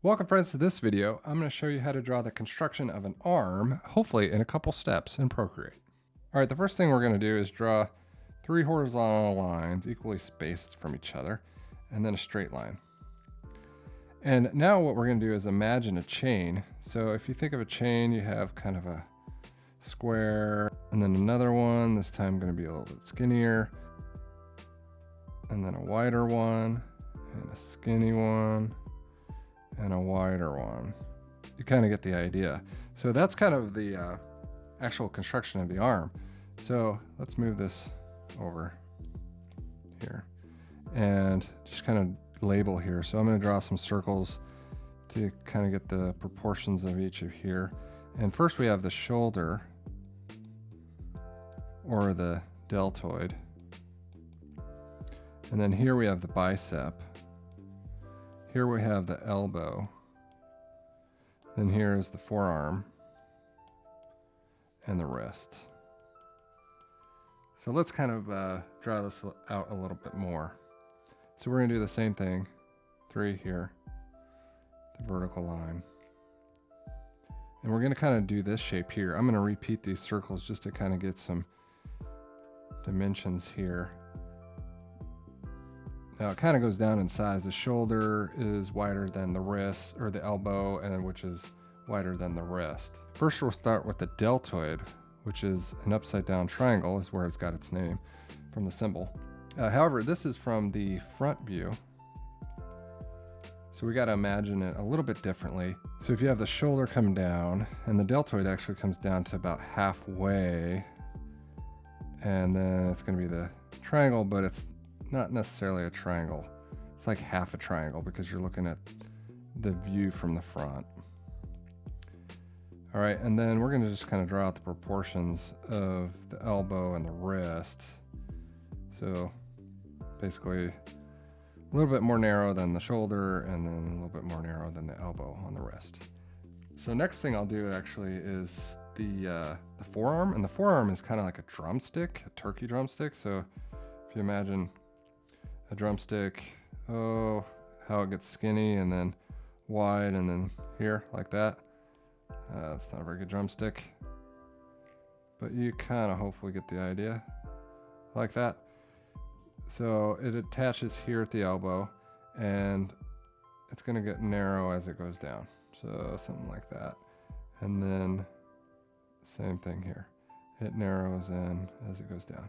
Welcome friends to this video. I'm going to show you how to draw the construction of an arm, hopefully in a couple steps in Procreate. All right, the first thing we're going to do is draw 3 horizontal lines equally spaced from each other, and then a straight line. And now what we're going to do is imagine a chain. So if you think of a chain, you have kind of a square, and then another one, this time going to be a little bit skinnier, and then a wider one, and a skinny one, and a wider one. You kind of get the idea. So that's kind of the actual construction of the arm. So let's move this over here and just kind of label here. So I'm going to draw some circles to kind of get the proportions of each of here. And first we have the shoulder, or the deltoid. And then here we have the bicep. Here we have the elbow. Then here is the forearm and the wrist. So let's kind of draw this out a little bit more. So we're going to do the same thing. 3 here, the vertical line. And we're going to kind of do this shape here. I'm going to repeat these circles just to kind of get some dimensions here. Now it kind of goes down in size. The shoulder is wider than the wrist, or the elbow, and which is wider than the wrist. First we'll start with the deltoid, which is an upside down triangle, is where it's got its name from the symbol. However, this is from the front view. So we got to imagine it a little bit differently. So if you have the shoulder come down, and the deltoid actually comes down to about halfway, and then it's going to be the triangle, but it's not necessarily a triangle. It's like half a triangle because you're looking at the view from the front. All right, and then we're going to just kind of draw out the proportions of the elbow and the wrist. So basically a little bit more narrow than the shoulder, and then a little bit more narrow than the elbow on the wrist. So next thing I'll do actually is the forearm, and the forearm is kind of like a drumstick, a turkey drumstick. So if you imagine a drumstick, oh, how it gets skinny and then wide and then here like that. That's not a very good drumstick, but you kind of hopefully get the idea like that. So it attaches here at the elbow, and it's going to get narrow as it goes down. So something like that. And then same thing here. It narrows in as it goes down.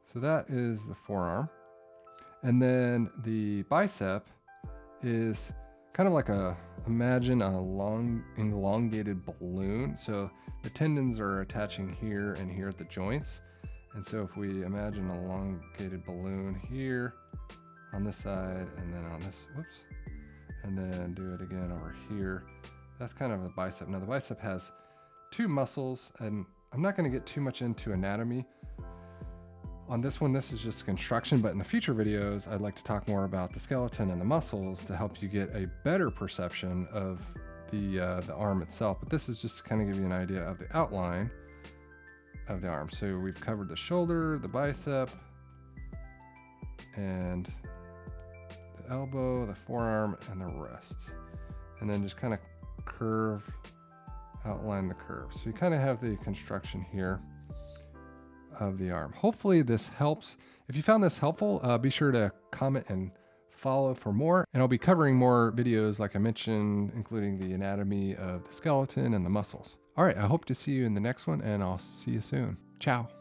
So that is the forearm. And then the bicep is kind of like imagine a long elongated balloon. So the tendons are attaching here and here at the joints. And so if we imagine an elongated balloon here on this side, and then on this, whoops, and then do it again over here, that's kind of the bicep. Now the bicep has 2 muscles, and I'm not going to get too much into anatomy on this one. This is just construction, but in the future videos, I'd like to talk more about the skeleton and the muscles to help you get a better perception of the arm itself. But this is just to kind of give you an idea of the outline of the arm. So we've covered the shoulder, the bicep, and the elbow, the forearm, and the wrist. And then just kind of outline the curve. So you kind of have the construction here of the arm. Hopefully this helps. If you found this helpful, be sure to comment and follow for more. And I'll be covering more videos, like I mentioned, including the anatomy of the skeleton and the muscles. All right, I hope to see you in the next one, and I'll see you soon. Ciao.